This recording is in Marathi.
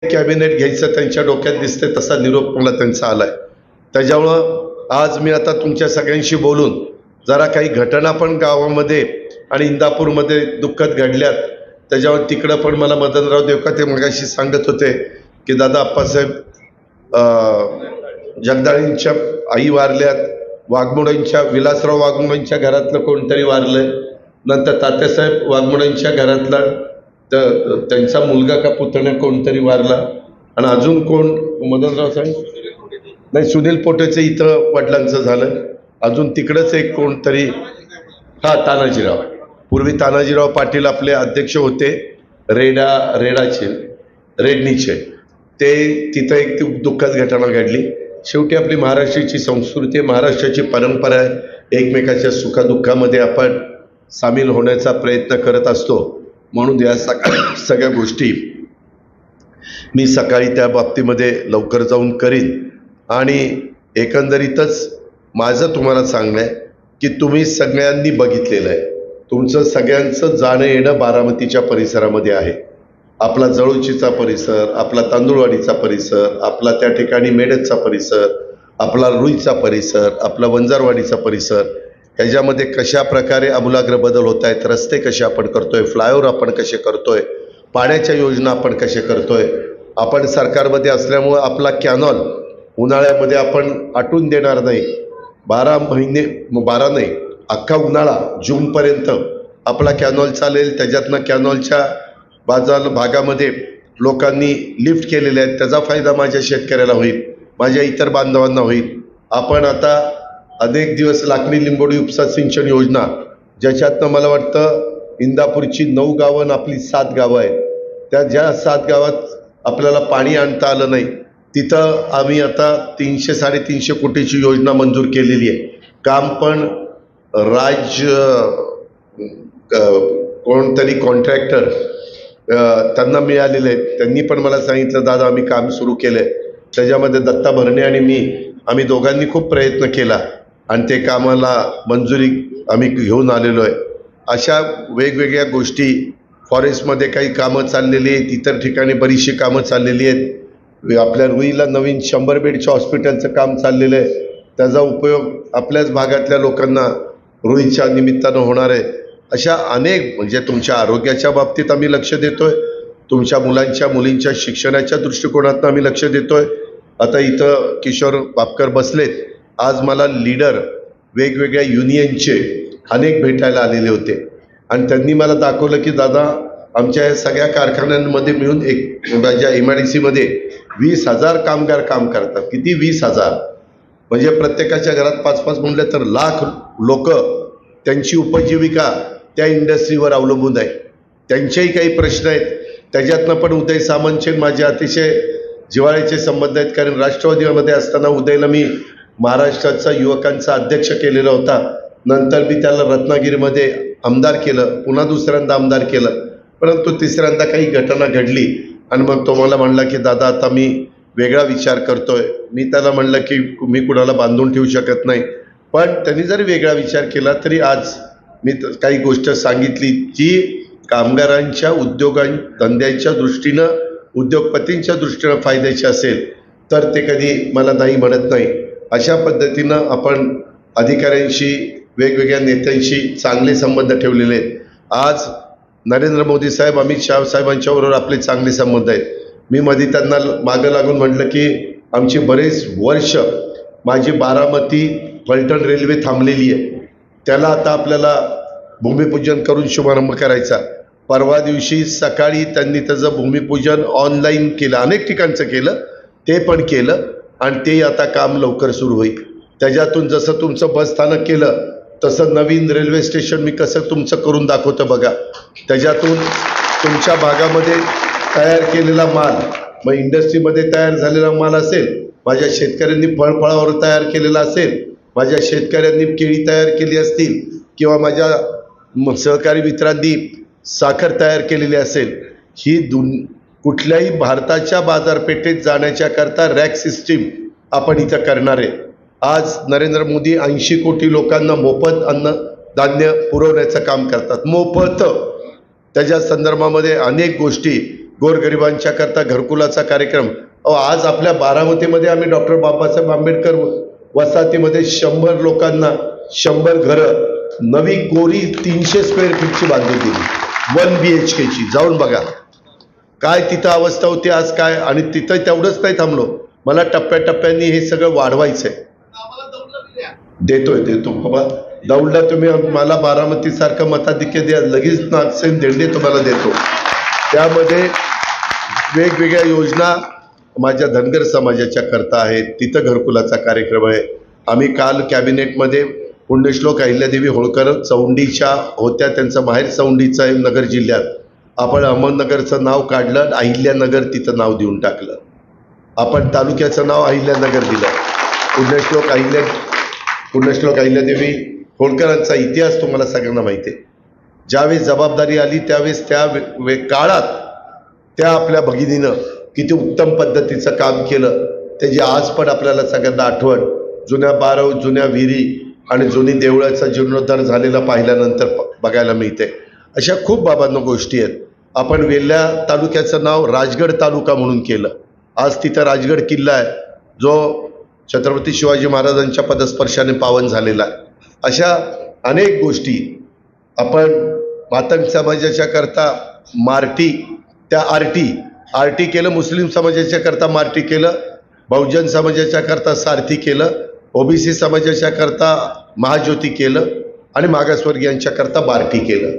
कॅबिनेट घ्यायचं त्यांच्या डोक्यात दिसते तसा निरोप मला त्यांचा आलाय. त्याच्यामुळं आज मी आता तुमच्या सगळ्यांशी बोलून जरा काही घटना पण गावामध्ये आणि इंदापूरमध्ये दुःखद घडल्यात त्याच्यावर तिकडं पण मला मदनराव देवकाते मगाशी सांगत होते की दादा आप्पासाहेब जगदाळींच्या आई वारल्यात, वाघमोडेंच्या विलासराव वाघमोडेंच्या घरातलं कोणतरी वारलं, नंतर तात्यासाहेब वाघमोडेंच्या घरातला त्यांचा मुलगा का पुतण्या कोणतरी वारला, आणि अजून कोण मदनराव साहेब नाही सुनील पोटेचं इथं वडिलांचं झालं, अजून तिकडंच एक कोणतरी तानाजीराव. पूर्वी तानाजीराव पाटील आपले अध्यक्ष होते रेडणीचे, ते तिथं एक दुःखद घटना घडली. शेवटी आपली महाराष्ट्राची संस्कृती, महाराष्ट्राची परंपरा आहे, एकमेकाच्या सुखदुःखामध्ये आपण सामील होण्याचा प्रयत्न करत असतो. म्हणून या सगळ्या गोष्टी मी सकाळी त्या बाबतीमध्ये लवकर जाऊन करीन. आणि एकंदरीतच माझं तुम्हाला सांगणं आहे की तुम्ही सगळ्यांनी बघितलेलं आहे, तुमचं सगळ्यांचं जाणं येणं बारामतीच्या परिसरामध्ये आहे. आपला जळोचीचा परिसर, आपला तांदूळवाडीचा परिसर, आपला त्या ठिकाणी मेडतचा परिसर, आपला रुईचा परिसर, आपला वंजारवाडीचा परिसर, ह्याच्यामध्ये कशा प्रकारे आमूलाग्र बदल होत आहेत, रस्ते कसे आपण करतोय, फ्लायओव्हर आपण कसे करतोय, पाण्याच्या योजना आपण कसे करतोय. आपण सरकारमध्ये असल्यामुळं आपला कॅनॉल उन्हाळ्यामध्ये आपण आटून देणार नाही. 12 नाही अख्खा उन्हाळा जूनपर्यंत आपला कॅनॉल चालेल. त्याच्यातनं कॅनॉलच्या भागामध्ये लोकांनी लिफ्ट केलेले आहेत, त्याचा फायदा माझ्या शेतकऱ्याला होईल, माझ्या इतर बांधवांना होईल. आपण आता अनेक दिवस लाखणी लिंबोडी उपसा सिंचन योजना, ज्याच्यातनं मला वाटतं इंदापूरची 9 गावं आणि आपली 7 गावं आहेत, त्या ज्या 7 गावात आपल्याला पाणी आणता आलं नाही तिथं आम्ही आता 300-350 कोटीची योजना मंजूर केलेली आहे. काम पण कोणतरी कॉन्ट्रॅक्टर त्यांना मिळालेले आहेत. त्यांनी पण मला सांगितलं दादा आम्ही काम सुरू केलं आहे. त्याच्यामध्ये दत्ता भरणे आणि आम्ही दोघांनी खूप प्रयत्न केला आणि ते कामाला मंजुरी आम्ही घेऊन आलेलो आहे. अशा वेगवेगळ्या गोष्टी, फॉरेस्टमध्ये काही कामं चाललेली आहेत, इतर ठिकाणी बरीचशी कामं चाललेली आहेत. आपल्या रुईला नवीन 100 बेडच्या हॉस्पिटलचं काम चाललेलं आहे, त्याचा उपयोग आपल्याच भागातल्या लोकांना रुईच्या निमित्तानं होणार आहे. अशा अनेक, म्हणजे तुमच्या आरोग्याच्या बाबतीत आम्ही लक्ष देतोय, तुमच्या मुलांच्या मुलींच्या शिक्षणाच्या दृष्टिकोनातून आम्ही लक्ष देतोय. आता इथं किशोर बापकर बसलेत, आज मला लीडर वेगवेगळ्या युनियनचे अनेक भेटायला आलेले होते आणि त्यांनी मला दाखवलं की दादा आमच्या या सगळ्या कारखान्यांमध्ये मिळून माझ्या MIDCमध्ये 20,000 कामगार काम करतात. किती 20,000 म्हणजे प्रत्येकाच्या घरात 5-5 म्हणलं तर लाख लोक त्यांची उपजीविका त्या इंडस्ट्रीवर अवलंबून आहे. त्यांचेही काही प्रश्न आहेत, त्याच्यातनं पण उदय सामंतचे माझे अतिशय जिव्हाळ्याचे संबंध आहेत. कारण राष्ट्रवादीमध्ये असताना उदयला मी महाराष्ट्राचा युवकांचा अध्यक्ष केलेला होता, नंतर मी त्याला रत्नागिरीमध्ये आमदार केलं, पुन्हा दुसऱ्यांदा आमदार केलं, परंतु तिसऱ्यांदा काही घटना घडली आणि मग तो मला म्हणला की दादा आता मी वेगळा विचार करतोय. मी त्याला म्हणलं की मी कुणाला बांधून ठेवू शकत नाही, पण त्यांनी जरी वेगळा विचार केला तरी आज मी काही गोष्ट सांगितली जी कामगारांच्या धंद्याच्या दृष्टीनं, उद्योगपतींच्या दृष्टीनं फायद्याची असेल तर ते कधी मला नाही म्हणत नाही. अशा पद्धतीनं आपण अधिकाऱ्यांशी, वेगवेगळ्या नेत्यांशी चांगले संबंध ठेवलेले आहेत. आज नरेंद्र मोदी साहेब, अमित शहा साहेबांच्याबरोबर आपले चांगले संबंध आहेत. मी मध्ये त्यांना मागं लागून म्हटलं की आमची बरेच वर्ष माझी बारामती फलटण रेल्वे थांबलेली आहे, त्याला आता आपल्याला भूमिपूजन करून शुभारंभ करायचा. परवा दिवशी सकाळी त्यांनी त्याचं भूमिपूजन ऑनलाईन केलं, अनेक ठिकाणचं केलं, ते पण केलं आणि ते आता काम लवकर सुरू होईल. त्याच्यातून जसं तुमचं बस स्थानक केलं तसं नवीन रेल्वे स्टेशन मी कसं तुमचं करून दाखवतं बघा. त्याच्यातून तुमच्या भागामध्ये तयार केलेला माल, मग इंडस्ट्रीमध्ये तयार झालेला माल असेल, माझ्या शेतकऱ्यांनी फळफळावर तयार केलेला असेल, माझ्या शेतकऱ्यांनी केळी तयार केली असतील, किंवा माझ्या सहकारी मित्रांनी साखर तयार केलेली असेल, ही कुठल्याही भारताच्या बाजारपेठेत जाण्याच्या करता रॅक सिस्टीम आपण इथं करणार आहे. आज नरेंद्र मोदी 80 कोटी लोकांना मोफत अन्नधान्य पुरवण्याचं काम करतात, मोफत. त्याच्या संदर्भामध्ये अनेक गोष्टी गोरगरिबांच्या करता घरकुलाचा कार्यक्रम. आज आपल्या बारामतीमध्ये आम्ही डॉक्टर बाबासाहेब आंबेडकर वसाहतीमध्ये 100 लोकांना 100 घरं नवी कोरी 300 स्क्वेअर फीटची बांधून दिली, 1 BHKची. जाऊन बघा काय तिथं अवस्था होती, आज काय. आणि तिथं तेवढंच नाही थांबलो, मला टप्प्याटप्प्यांनी हे सगळं वाढवायचंय. देतो बाबा दौडला, तुम्ही मला बारामतीसारखं मताधिक्य द्या, लगेच नागसेन देंडे तुम्हाला देतो. त्यामध्ये वेगवेगळ्या योजना माझ्या धनगर समाजाच्या करता आहेत, तिथं घरकुलाचा कार्यक्रम आहे. आम्ही काल कॅबिनेटमध्ये पुण्यश्लोक अहिल्यादेवी होळकर चौंडीच्या होत्या, त्यांचं माहेर चौंडीचं आहे नगर जिल्ह्यात. आपण अहमदनगरचं नाव काढलं, अहिल्यानगर तिथं नाव देऊन टाकलं. आपण तालुक्याचं नाव अहिल्यानगर दिलं. पुण्यश्लोक अहिल्यादेवी होळकरांचा इतिहास तुम्हाला सगळ्यांना माहिती आहे. ज्यावेळेस जबाबदारी आली त्यावेळेस त्या काळात त्या आपल्या भगिनीनं किती उत्तम पद्धतीचं काम केलं, त्याची आज पण आपल्याला सगळ्यांना आठवण. जुन्या बारव, जुन्या विहिरी आणि जुनी देवळाचा जीर्णोद्धार झालेला पाहिल्यानंतर बघायला मिळते. अशा खूप बाबांना गोष्टी आहेत. आपण वेल्हा तालुक्याचं नाव राजगड तालुका म्हणून केलं. आज तिथं राजगड किल्ला आहे, जो छत्रपती शिवाजी महाराजांच्या पदस्पर्शाने पावन झालेला आहे. अशा अनेक गोष्टी आपण मातंग समाजाच्या करता मार्टी, त्या आरटी केलं, मुस्लिम समाजाच्या करता मार्टी केलं, बहुजन समाजाच्या करता सारथी केलं, ओबीसी समाजाच्या करता महाज्योती केलं आणि मागासवर्गीयांच्या करता बार्टी केलं.